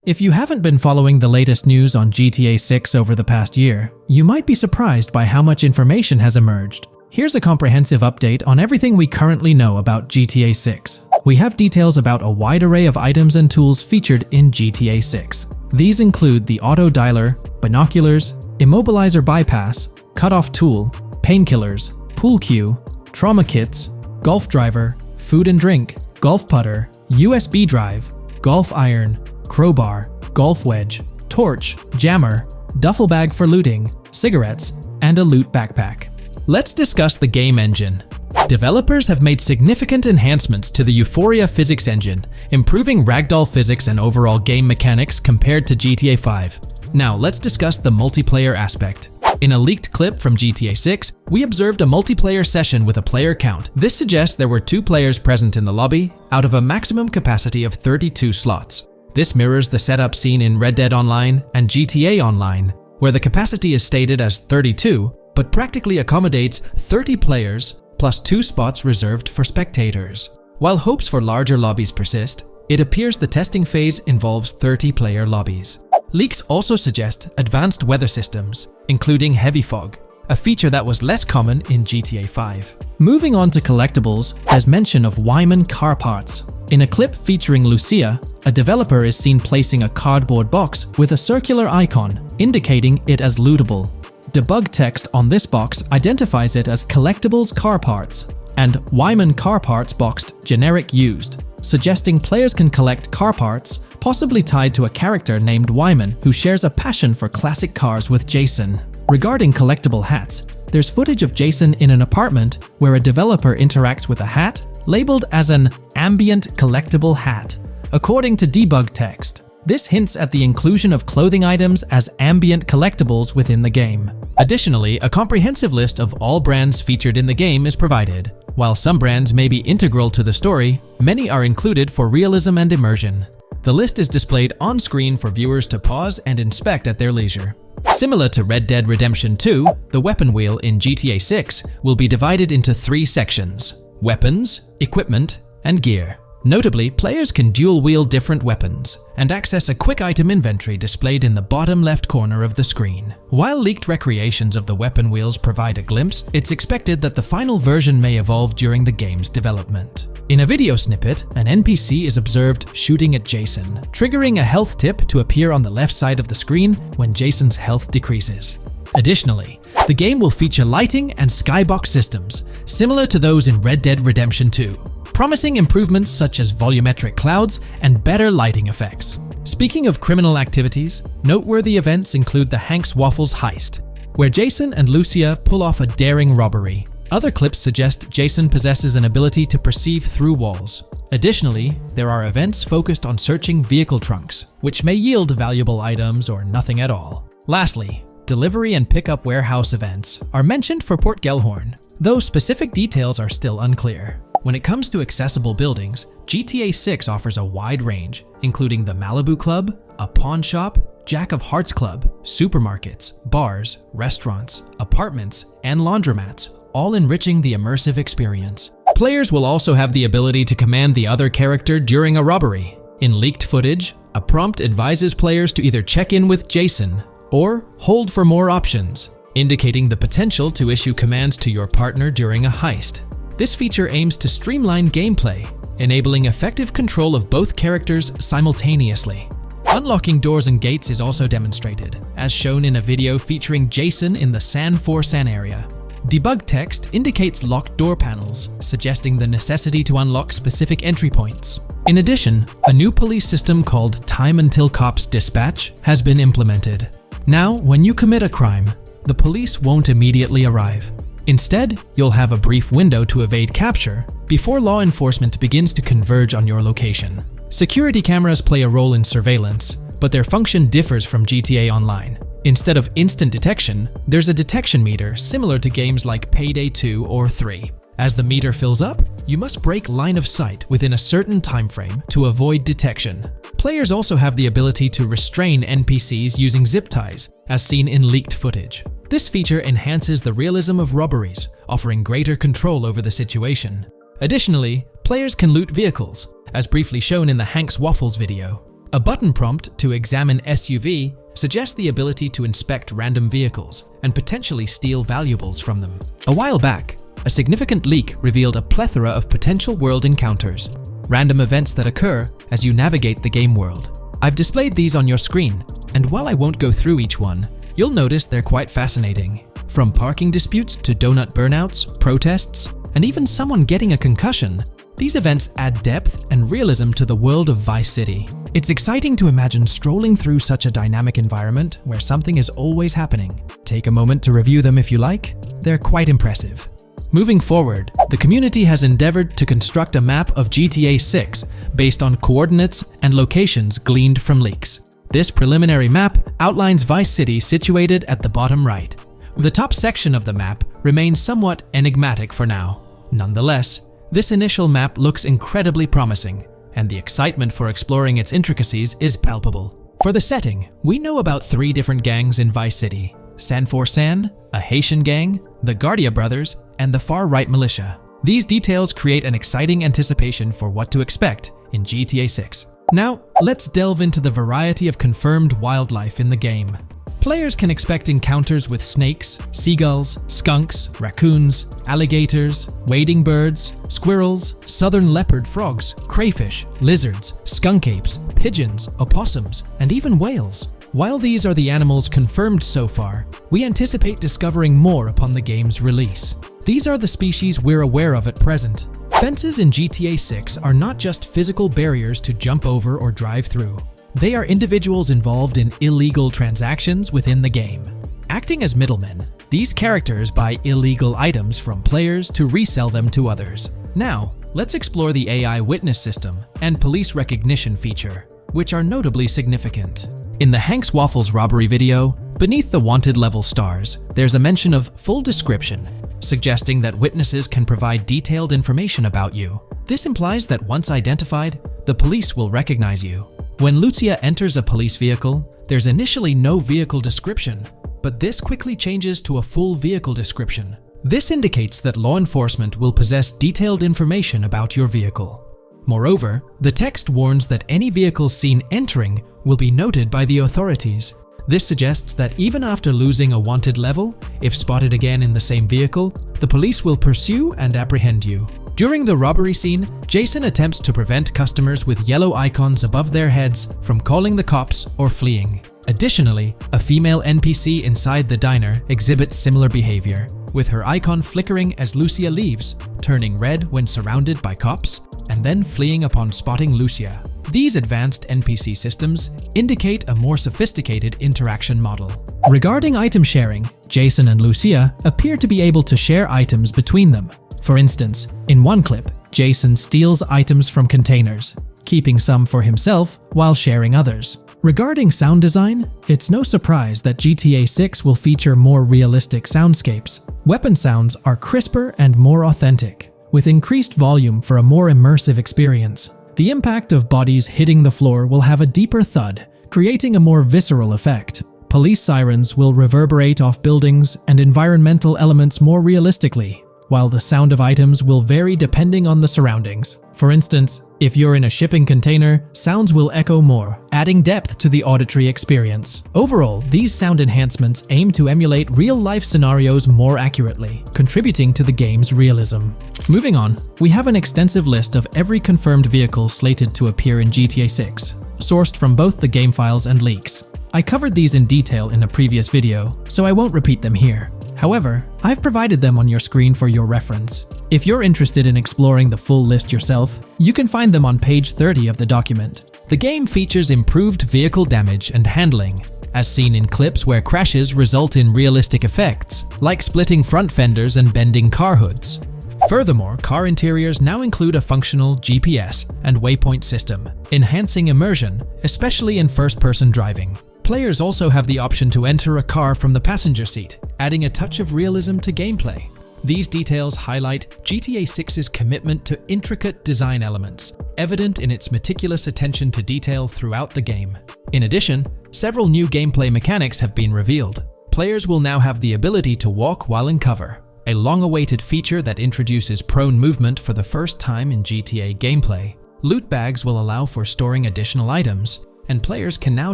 If you haven't been following the latest news on GTA 6 over the past year, you might be surprised by how much information has emerged. Here's a comprehensive update on everything we currently know about GTA 6. We have details about a wide array of items and tools featured in GTA 6. These include the auto dialer, binoculars, immobilizer bypass, cutoff tool, painkillers, pool cue, trauma kits, golf driver, food and drink, golf putter, USB drive, golf iron, crowbar, golf wedge, torch, jammer, duffel bag for looting, cigarettes, and a loot backpack. Let's discuss the game engine. Developers have made significant enhancements to the Euphoria physics engine, improving ragdoll physics and overall game mechanics compared to GTA 5. Now let's discuss the multiplayer aspect. In a leaked clip from GTA 6, we observed a multiplayer session with a player count. This suggests there were 2 players present in the lobby, out of a maximum capacity of 32 slots. This mirrors the setup seen in Red Dead Online and GTA Online, where the capacity is stated as 32, but practically accommodates 30 players plus 2 spots reserved for spectators. While hopes for larger lobbies persist, it appears the testing phase involves 30-player lobbies. Leaks also suggest advanced weather systems, including heavy fog, a feature that was less common in GTA 5. Moving on to collectibles, there's mention of Wyman car parts. In a clip featuring Lucia, a developer is seen placing a cardboard box with a circular icon, indicating it as lootable. Debug text on this box identifies it as Collectibles car parts and Wyman car parts boxed generic used, suggesting players can collect car parts, possibly tied to a character named Wyman who shares a passion for classic cars with Jason. Regarding collectible hats, there's footage of Jason in an apartment where a developer interacts with a hat labeled as an ambient collectible hat. According to debug text, this hints at the inclusion of clothing items as ambient collectibles within the game. Additionally, a comprehensive list of all brands featured in the game is provided. While some brands may be integral to the story, many are included for realism and immersion. The list is displayed on screen for viewers to pause and inspect at their leisure. Similar to Red Dead Redemption 2, the weapon wheel in GTA 6 will be divided into 3 sections: weapons, equipment, and gear. Notably, players can dual-wield different weapons and access a quick item inventory displayed in the bottom left corner of the screen. While leaked recreations of the weapon wheels provide a glimpse, it's expected that the final version may evolve during the game's development. In a video snippet, an NPC is observed shooting at Jason, triggering a health tip to appear on the left side of the screen when Jason's health decreases. Additionally, the game will feature lighting and skybox systems, similar to those in Red Dead Redemption 2. Promising improvements such as volumetric clouds and better lighting effects. Speaking of criminal activities, noteworthy events include the Hank's Waffles heist, where Jason and Lucia pull off a daring robbery. Other clips suggest Jason possesses an ability to perceive through walls. Additionally, there are events focused on searching vehicle trunks, which may yield valuable items or nothing at all. Lastly, delivery and pickup warehouse events are mentioned for Port Gellhorn, though specific details are still unclear. When it comes to accessible buildings, GTA 6 offers a wide range, including the Malibu Club, a pawn shop, Jack of Hearts Club, supermarkets, bars, restaurants, apartments, and laundromats, all enriching the immersive experience. Players will also have the ability to command the other character during a robbery. In leaked footage, a prompt advises players to either check in with Jason or hold for more options, indicating the potential to issue commands to your partner during a heist. This feature aims to streamline gameplay, enabling effective control of both characters simultaneously. Unlocking doors and gates is also demonstrated, as shown in a video featuring Jason in the San Forsan area. Debug text indicates locked door panels, suggesting the necessity to unlock specific entry points. In addition, a new police system called Time Until Cops Dispatch has been implemented. Now, when you commit a crime, the police won't immediately arrive. Instead, you'll have a brief window to evade capture before law enforcement begins to converge on your location. Security cameras play a role in surveillance, but their function differs from GTA Online. Instead of instant detection, there's a detection meter similar to games like Payday 2 or 3. As the meter fills up, you must break line of sight within a certain time frame to avoid detection. Players also have the ability to restrain NPCs using zip ties, as seen in leaked footage. This feature enhances the realism of robberies, offering greater control over the situation. Additionally, players can loot vehicles, as briefly shown in the Hank's Waffles video. A button prompt to examine SUV suggests the ability to inspect random vehicles and potentially steal valuables from them. A while back, a significant leak revealed a plethora of potential world encounters, random events that occur as you navigate the game world. I've displayed these on your screen, and while I won't go through each one, you'll notice they're quite fascinating. From parking disputes to donut burnouts, protests, and even someone getting a concussion, these events add depth and realism to the world of Vice City. It's exciting to imagine strolling through such a dynamic environment where something is always happening. Take a moment to review them if you like. They're quite impressive. Moving forward, the community has endeavored to construct a map of GTA 6 based on coordinates and locations gleaned from leaks. This preliminary map outlines Vice City situated at the bottom right. The top section of the map remains somewhat enigmatic for now. Nonetheless, this initial map looks incredibly promising, and the excitement for exploring its intricacies is palpable. For the setting, we know about 3 different gangs in Vice City: San for San, a Haitian gang, the Guardia Brothers, and the far-right militia. These details create an exciting anticipation for what to expect in GTA 6. Now, let's delve into the variety of confirmed wildlife in the game. Players can expect encounters with snakes, seagulls, skunks, raccoons, alligators, wading birds, squirrels, southern leopard frogs, crayfish, lizards, skunk apes, pigeons, opossums, and even whales. While these are the animals confirmed so far, we anticipate discovering more upon the game's release. These are the species we're aware of at present. Fences in GTA 6 are not just physical barriers to jump over or drive through. They are individuals involved in illegal transactions within the game. Acting as middlemen, these characters buy illegal items from players to resell them to others. Now, let's explore the AI witness system and police recognition feature, which are notably significant. In the Hank's Waffles robbery video, beneath the wanted level stars, there's a mention of full description, suggesting that witnesses can provide detailed information about you. This implies that once identified, the police will recognize you. When Lucia enters a police vehicle, there's initially no vehicle description, but this quickly changes to a full vehicle description. This indicates that law enforcement will possess detailed information about your vehicle. Moreover, the text warns that any vehicle seen entering will be noted by the authorities. This suggests that even after losing a wanted level, if spotted again in the same vehicle, the police will pursue and apprehend you. During the robbery scene, Jason attempts to prevent customers with yellow icons above their heads from calling the cops or fleeing. Additionally, a female NPC inside the diner exhibits similar behavior, with her icon flickering as Lucia leaves, turning red when surrounded by cops, and then fleeing upon spotting Lucia. These advanced NPC systems indicate a more sophisticated interaction model. Regarding item sharing, Jason and Lucia appear to be able to share items between them. For instance, in one clip, Jason steals items from containers, keeping some for himself while sharing others. Regarding sound design, it's no surprise that GTA 6 will feature more realistic soundscapes. Weapon sounds are crisper and more authentic, with increased volume for a more immersive experience. The impact of bodies hitting the floor will have a deeper thud, creating a more visceral effect. Police sirens will reverberate off buildings and environmental elements more realistically, while the sound of items will vary depending on the surroundings. For instance, if you're in a shipping container, sounds will echo more, adding depth to the auditory experience. Overall, these sound enhancements aim to emulate real-life scenarios more accurately, contributing to the game's realism. Moving on, we have an extensive list of every confirmed vehicle slated to appear in GTA 6, sourced from both the game files and leaks. I covered these in detail in a previous video, so I won't repeat them here. However, I've provided them on your screen for your reference. If you're interested in exploring the full list yourself, you can find them on page 30 of the document. The game features improved vehicle damage and handling, as seen in clips where crashes result in realistic effects, like splitting front fenders and bending car hoods. Furthermore, car interiors now include a functional GPS and waypoint system, enhancing immersion, especially in first-person driving. Players also have the option to enter a car from the passenger seat, adding a touch of realism to gameplay. These details highlight GTA 6's commitment to intricate design elements, evident in its meticulous attention to detail throughout the game. In addition, several new gameplay mechanics have been revealed. Players will now have the ability to walk while in cover, a long-awaited feature that introduces prone movement for the first time in GTA gameplay. Loot bags will allow for storing additional items, and players can now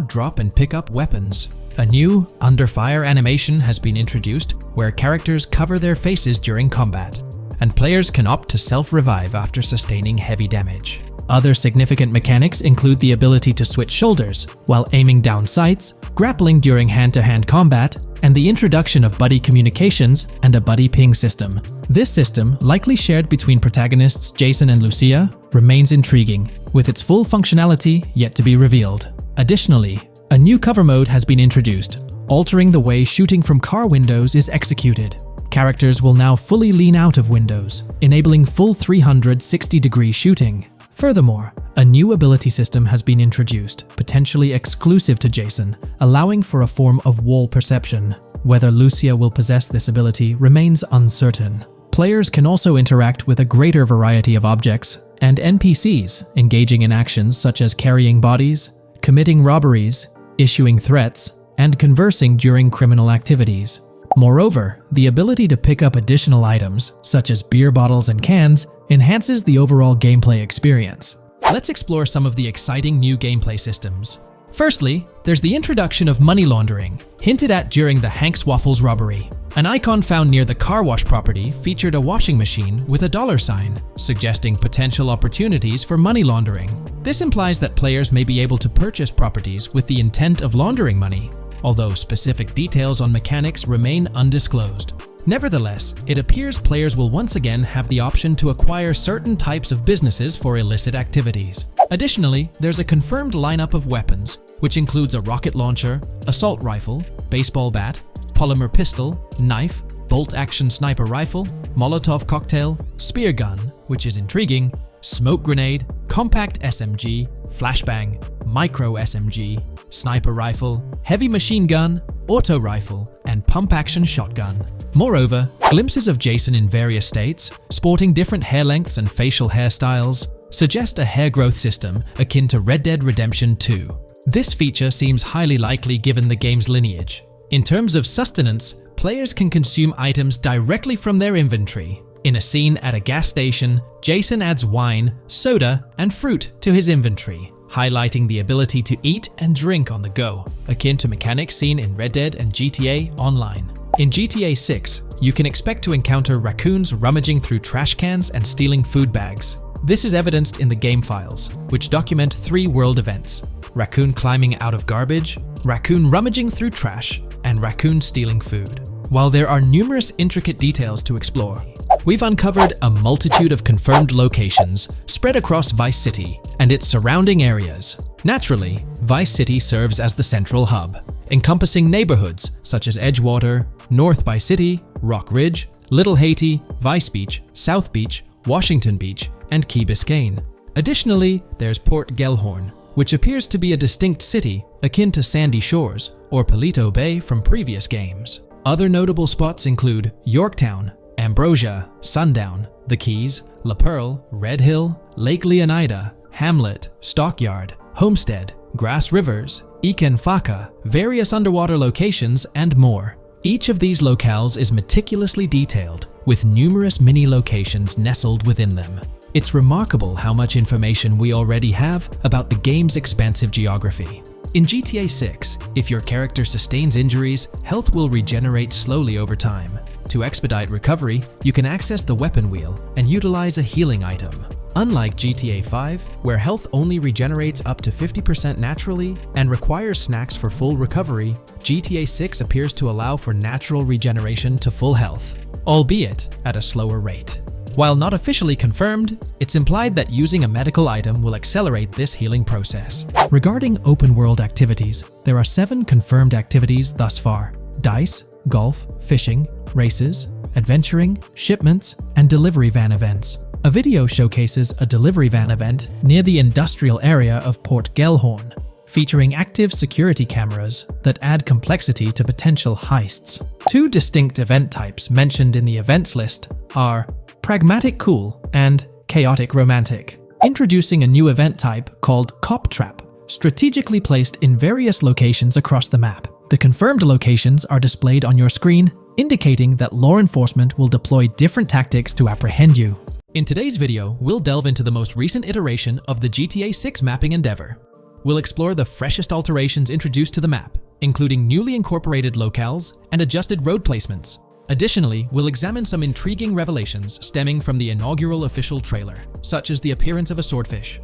drop and pick up weapons. A new under fire animation has been introduced where characters cover their faces during combat, and players can opt to self-revive after sustaining heavy damage. Other significant mechanics include the ability to switch shoulders while aiming down sights, grappling during hand-to-hand combat, and the introduction of buddy communications and a buddy ping system. This system, likely shared between protagonists Jason and Lucia, remains intriguing, with its full functionality yet to be revealed. Additionally, a new cover mode has been introduced, altering the way shooting from car windows is executed. Characters will now fully lean out of windows, enabling full 360-degree shooting. Furthermore, a new ability system has been introduced, potentially exclusive to Jason, allowing for a form of wall perception. Whether Lucia will possess this ability remains uncertain. Players can also interact with a greater variety of objects and NPCs, engaging in actions such as carrying bodies, committing robberies, issuing threats, and conversing during criminal activities. Moreover, the ability to pick up additional items, such as beer bottles and cans, enhances the overall gameplay experience. Let's explore some of the exciting new gameplay systems. Firstly, there's the introduction of money laundering, hinted at during the Hank's Waffles robbery. An icon found near the car wash property featured a washing machine with a dollar sign, suggesting potential opportunities for money laundering. This implies that players may be able to purchase properties with the intent of laundering money, although specific details on mechanics remain undisclosed. Nevertheless, it appears players will once again have the option to acquire certain types of businesses for illicit activities. Additionally, there's a confirmed lineup of weapons, which includes a rocket launcher, assault rifle, baseball bat, polymer pistol, knife, bolt-action sniper rifle, Molotov cocktail, spear gun, which is intriguing, smoke grenade, compact SMG, flashbang, micro SMG, sniper rifle, heavy machine gun, auto rifle, and pump-action shotgun. Moreover, glimpses of Jason in various states, sporting different hair lengths and facial hairstyles, suggest a hair growth system akin to Red Dead Redemption 2. This feature seems highly likely given the game's lineage. In terms of sustenance, players can consume items directly from their inventory. In a scene at a gas station, Jason adds wine, soda, and fruit to his inventory, highlighting the ability to eat and drink on the go, akin to mechanics seen in Red Dead and GTA Online. In GTA 6, you can expect to encounter raccoons rummaging through trash cans and stealing food bags. This is evidenced in the game files, which document 3 world events: raccoon climbing out of garbage, raccoon rummaging through trash, and raccoon stealing food. While there are numerous intricate details to explore, we've uncovered a multitude of confirmed locations spread across Vice City and its surrounding areas. Naturally, Vice City serves as the central hub, encompassing neighborhoods such as Edgewater, North Vice City, Rock Ridge, Little Haiti, Vice Beach, South Beach, Washington Beach, and Key Biscayne. Additionally, there's Port Gellhorn, which appears to be a distinct city akin to Sandy Shores or Palito Bay from previous games. Other notable spots include Yorktown, Ambrosia, Sundown, The Keys, La Pearl, Red Hill, Lake Leonida, Hamlet, Stockyard, Homestead, Grass Rivers, Ikenfaka, various underwater locations, and more. Each of these locales is meticulously detailed, with numerous mini-locations nestled within them. It's remarkable how much information we already have about the game's expansive geography. In GTA 6, if your character sustains injuries, health will regenerate slowly over time. To expedite recovery, you can access the weapon wheel and utilize a healing item. Unlike GTA 5, where health only regenerates up to 50% naturally and requires snacks for full recovery, GTA 6 appears to allow for natural regeneration to full health, albeit at a slower rate. While not officially confirmed, it's implied that using a medical item will accelerate this healing process. Regarding open-world activities, there are 7 confirmed activities thus far: dice, golf, fishing, races, adventuring, shipments, and delivery van events. A video showcases a delivery van event near the industrial area of Port Gellhorn, featuring active security cameras that add complexity to potential heists. 2 distinct event types mentioned in the events list are Pragmatic Cool and Chaotic Romantic, introducing a new event type called Cop Trap, strategically placed in various locations across the map. The confirmed locations are displayed on your screen, indicating that law enforcement will deploy different tactics to apprehend you. In today's video, we'll delve into the most recent iteration of the GTA 6 mapping endeavor. we'll explore the freshest alterations introduced to the map, including newly incorporated locales and adjusted road placements. Additionally, we'll examine some intriguing revelations stemming from the inaugural official trailer, such as the appearance of a swordfish.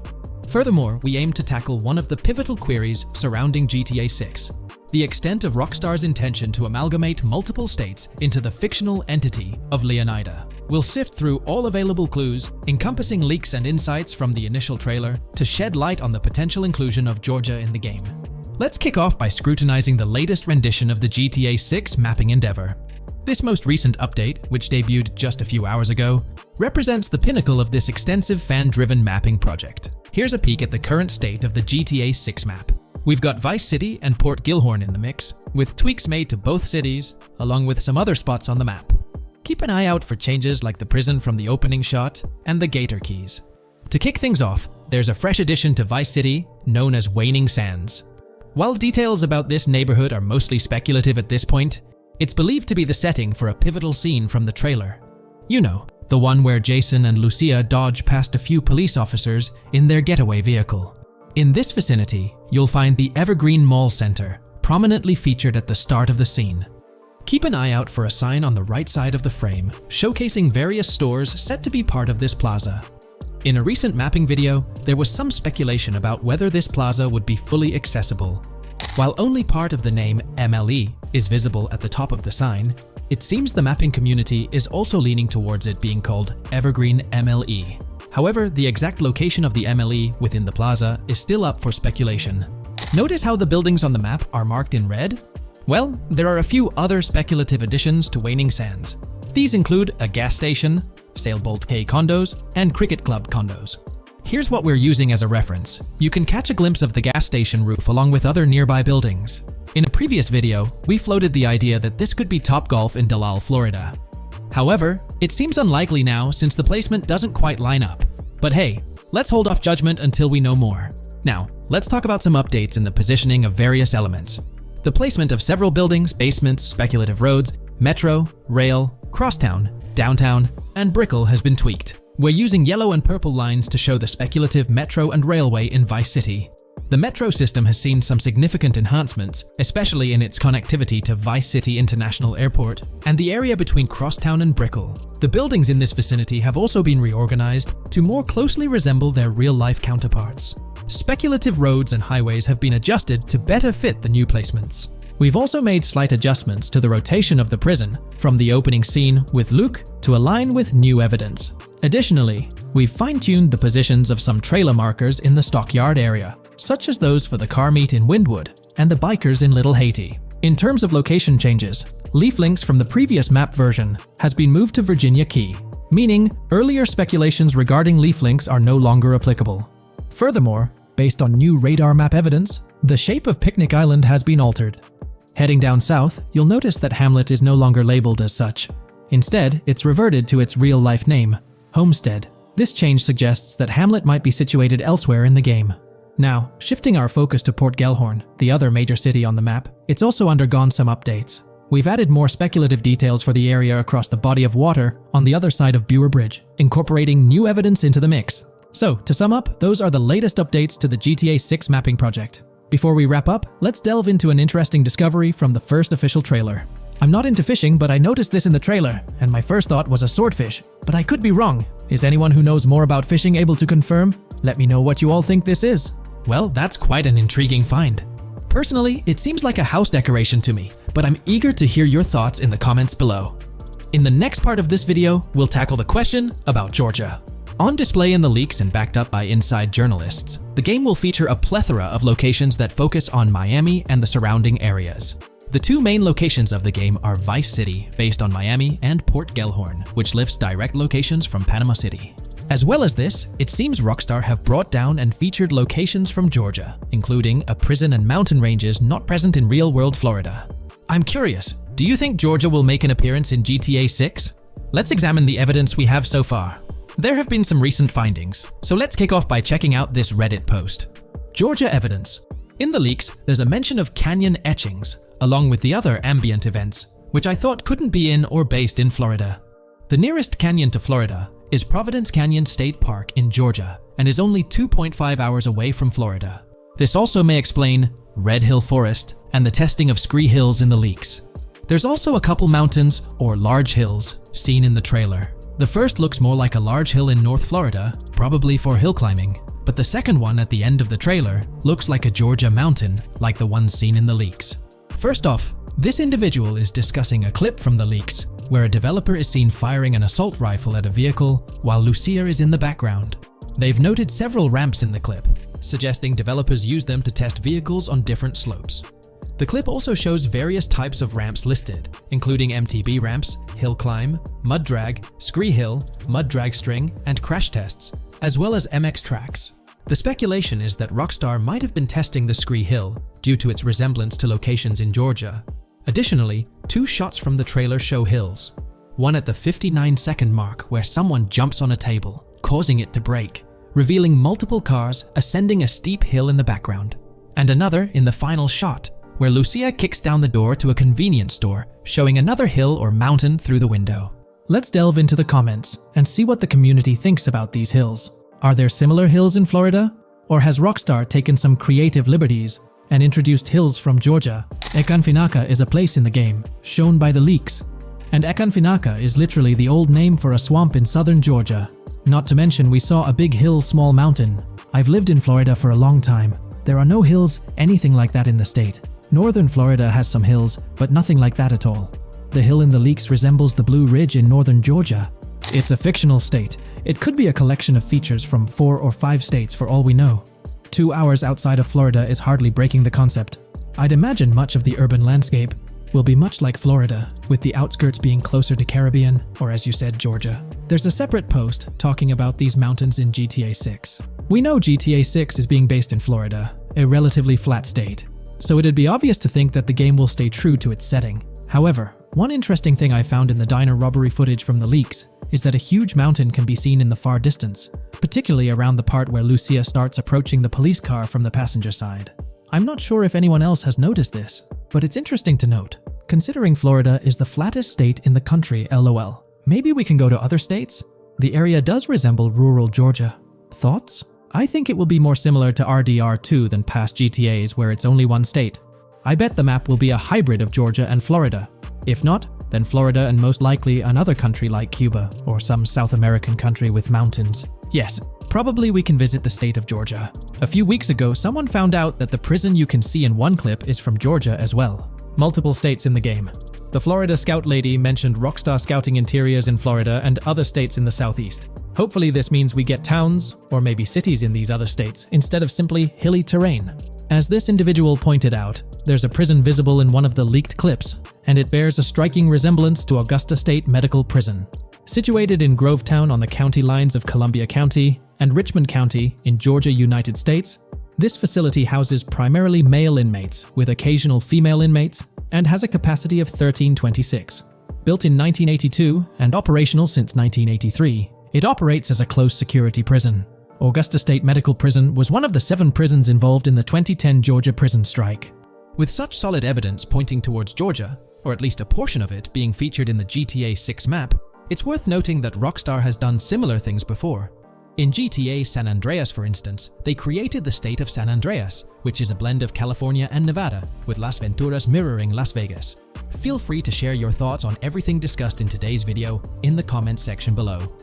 Furthermore, we aim to tackle one of the pivotal queries surrounding GTA 6, the extent of Rockstar's intention to amalgamate multiple states into the fictional entity of Leonida. We'll sift through all available clues, encompassing leaks and insights from the initial trailer, to shed light on the potential inclusion of Georgia in the game. Let's kick off by scrutinizing the latest rendition of the GTA 6 mapping endeavor. This most recent update, which debuted just a few hours ago, represents the pinnacle of this extensive fan-driven mapping project. Here's a peek at the current state of the GTA 6 map. We've got Vice City and Port Gilhorn in the mix, with tweaks made to both cities, along with some other spots on the map. Keep an eye out for changes like the prison from the opening shot and the Gator Keys. To kick things off, there's a fresh addition to Vice City known as Waning Sands. While details about this neighborhood are mostly speculative at this point, it's believed to be the setting for a pivotal scene from the trailer. You know, the one where Jason and Lucia dodge past a few police officers in their getaway vehicle. In this vicinity, you'll find the Evergreen Mall Center, prominently featured at the start of the scene. Keep an eye out for a sign on the right side of the frame, showcasing various stores set to be part of this plaza. In a recent mapping video, there was some speculation about whether this plaza would be fully accessible. While only part of the name MLE is visible at the top of the sign, it seems the mapping community is also leaning towards it being called Evergreen MLE. However, the exact location of the MLE within the plaza is still up for speculation. Notice how the buildings on the map are marked in red? Well, there are a few other speculative additions to Waning Sands. These include a gas station, Sailbolt K condos, and Cricket Club condos. Here's what we're using as a reference. You can catch a glimpse of the gas station roof along with other nearby buildings. In a previous video, we floated the idea that this could be Topgolf in Dalal, Florida. However, it seems unlikely now since the placement doesn't quite line up. But hey, let's hold off judgment until we know more. Now, let's talk about some updates in the positioning of various elements. The placement of several buildings, basements, speculative roads, metro, rail, crosstown, downtown, and Brickell has been tweaked. We're using yellow and purple lines to show the speculative metro and railway in Vice City. The metro system has seen some significant enhancements, especially in its connectivity to Vice City International Airport and the area between Crosstown and Brickell. The buildings in this vicinity have also been reorganized to more closely resemble their real-life counterparts. Speculative roads and highways have been adjusted to better fit the new placements. We've also made slight adjustments to the rotation of the prison from the opening scene with Luke to align with new evidence. Additionally, we've fine-tuned the positions of some trailer markers in the stockyard area, such as those for the car meet in Windwood and the bikers in Little Haiti. In terms of location changes, leaf links from the previous map version has been moved to Virginia Key, meaning earlier speculations regarding leaf links are no longer applicable. Furthermore, based on new radar map evidence, the shape of Picnic Island has been altered. Heading down south, you'll notice that Hamlet is no longer labeled as such. Instead, it's reverted to its real-life name, Homestead. This change suggests that Hamlet might be situated elsewhere in the game. Now, shifting our focus to Port Gilhorn, the other major city on the map, it's also undergone some updates. We've added more speculative details for the area across the body of water on the other side of Buer Bridge, incorporating new evidence into the mix. So, to sum up, those are the latest updates to the GTA 6 mapping project. Before we wrap up, let's delve into an interesting discovery from the first official trailer. I'm not into fishing, but I noticed this in the trailer, and my first thought was a swordfish, but I could be wrong. Is anyone who knows more about fishing able to confirm? Let me know what you all think this is. Well, that's quite an intriguing find. Personally, it seems like a house decoration to me, but I'm eager to hear your thoughts in the comments below. In the next part of this video, we'll tackle the question about Georgia. On display in the leaks and backed up by inside journalists, the game will feature a plethora of locations that focus on Miami and the surrounding areas. The two main locations of the game are Vice City, based on Miami, and Port Gilhorn, which lifts direct locations from Panama City. As well as this, it seems Rockstar have brought down and featured locations from Georgia, including a prison and mountain ranges not present in real-world Florida. I'm curious, do you think Georgia will make an appearance in GTA 6? Let's examine the evidence we have so far. There have been some recent findings, so let's kick off by checking out this Reddit post. Georgia evidence. In the leaks, there's a mention of canyon etchings, along with the other ambient events, which I thought couldn't be in or based in Florida. The nearest canyon to Florida is Providence Canyon State Park in Georgia, and is only 2.5 hours away from Florida. This also may explain Red Hill Forest and the testing of scree hills in the leaks. There's also a couple mountains or large hills seen in the trailer. The first looks more like a large hill in North Florida, probably for hill climbing, but the second one at the end of the trailer looks like a Georgia mountain, like the one seen in the leaks. First off, this individual is discussing a clip from the leaks, where a developer is seen firing an assault rifle at a vehicle while Lucia is in the background. They've noted several ramps in the clip, suggesting developers use them to test vehicles on different slopes. The clip also shows various types of ramps listed, including MTB ramps, hill climb, mud drag, scree hill, mud drag string, and crash tests, as well as MX tracks. The speculation is that Rockstar might have been testing the scree hill due to its resemblance to locations in Georgia. Additionally, 2 shots from the trailer show hills. One at the 59-second mark where someone jumps on a table, causing it to break, revealing multiple cars ascending a steep hill in the background. And another in the final shot, where Lucia kicks down the door to a convenience store, showing another hill or mountain through the window. Let's delve into the comments and see what the community thinks about these hills. Are there similar hills in Florida? Or has Rockstar taken some creative liberties and introduced hills from Georgia? Ekanfinaka is a place in the game, shown by the leaks. And Ekanfinaka is literally the old name for a swamp in southern Georgia. Not to mention we saw a big hill, small mountain. I've lived in Florida for a long time. There are no hills, anything like that in the state. Northern Florida has some hills, but nothing like that at all. The hill in the leaks resembles the Blue Ridge in northern Georgia. It's a fictional state. It could be a collection of features from 4 or 5 states for all we know. 2 hours outside of Florida is hardly breaking the concept. I'd imagine much of the urban landscape will be much like Florida, with the outskirts being closer to Caribbean, or as you said, Georgia. There's a separate post talking about these mountains in GTA 6. We know GTA 6 is being based in Florida, a relatively flat state, so it'd be obvious to think that the game will stay true to its setting. However, one interesting thing I found in the diner robbery footage from the leaks is that a huge mountain can be seen in the far distance, particularly around the part where Lucia starts approaching the police car from the passenger side. I'm not sure if anyone else has noticed this, but it's interesting to note, considering Florida is the flattest state in the country, LOL. Maybe we can go to other states? The area does resemble rural Georgia. Thoughts? I think it will be more similar to RDR2 than past GTAs where it's only one state. I bet the map will be a hybrid of Georgia and Florida. If not, then Florida and most likely another country like Cuba or some South American country with mountains. Yes, probably we can visit the state of Georgia. A few weeks ago, someone found out that the prison you can see in one clip is from Georgia as well. Multiple states in the game. The Florida Scout lady mentioned Rockstar scouting interiors in Florida and other states in the southeast. Hopefully this means we get towns, or maybe cities in these other states, instead of simply hilly terrain. As this individual pointed out, there's a prison visible in one of the leaked clips, and it bears a striking resemblance to Augusta State Medical Prison. Situated in Grovetown on the county lines of Columbia County and Richmond County in Georgia, United States, this facility houses primarily male inmates with occasional female inmates and has a capacity of 1326. Built in 1982 and operational since 1983, it operates as a close security prison. Augusta State Medical Prison was one of the 7 prisons involved in the 2010 Georgia prison strike. With such solid evidence pointing towards Georgia, or at least a portion of it being featured in the GTA 6 map, it's worth noting that Rockstar has done similar things before. In GTA San Andreas, for instance, they created the state of San Andreas, which is a blend of California and Nevada, with Las Venturas mirroring Las Vegas. Feel free to share your thoughts on everything discussed in today's video in the comments section below.